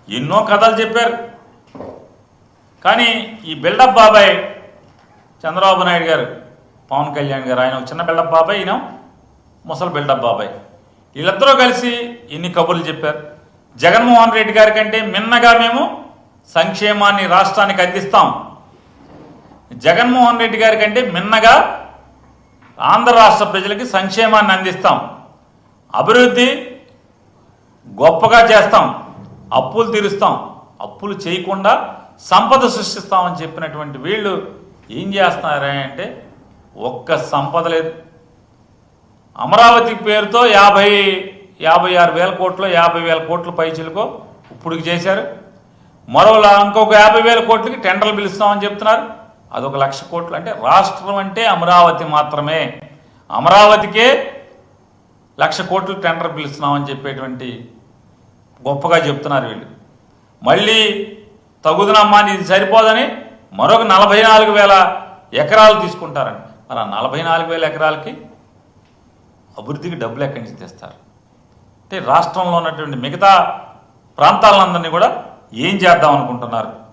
ఎన్నో కథలు చెప్పారు. కానీ ఈ బిల్డప్ బాబాయ్ చంద్రబాబు నాయుడు గారు, పవన్ కళ్యాణ్ గారు, ఆయన ఒక చిన్న బిల్డప్ బాబాయ్, ఈయన ముసలి బిల్డప్ బాబాయ్, వీళ్ళిద్దరూ కలిసి ఎన్ని కబుర్లు చెప్పారు. జగన్మోహన్ రెడ్డి గారి కంటే మిన్నగా మేము సంక్షేమాన్ని రాష్ట్రానికి అందిస్తాం, జగన్మోహన్ రెడ్డి గారి కంటే మిన్నగా ఆంధ్ర రాష్ట్ర ప్రజలకి సంక్షేమాన్ని అందిస్తాం, అభివృద్ధి గొప్పగా చేస్తాం, అప్పులు తీరుస్తాం, అప్పులు చేయకుండా సంపద సృష్టిస్తామని చెప్పినటువంటి వీళ్ళు ఏం చేస్తున్నారా అంటే ఒక్క సంపద లేదు. అమరావతి పేరుతో 56,000 కోట్లు 50,000 కోట్ల పైచిలకో ఇప్పుడుకి చేశారు. మరోలా ఇంకొక 50,000 కోట్లకి టెండర్లు పిలుస్తామని చెప్తున్నారు. అదొక 1,00,000 కోట్లు. అంటే రాష్ట్రం అంటే అమరావతి మాత్రమే, అమరావతికే 1,00,000 కోట్లు టెండర్ పిలుస్తున్నామని చెప్పేటువంటి గొప్పగా చెప్తున్నారు వీళ్ళు. మళ్ళీ తగుదనమ్మా ఇది సరిపోదని మరొక 44,000 ఎకరాలు తీసుకుంటారండి. మరి ఆ 44,000 ఎకరాలకి అభివృద్ధికి డబ్బులు ఎక్కడి నుంచి తెస్తారు? అంటే రాష్ట్రంలో ఉన్నటువంటి మిగతా ప్రాంతాలందరినీ కూడా ఏం చేద్దాం అనుకుంటున్నారు?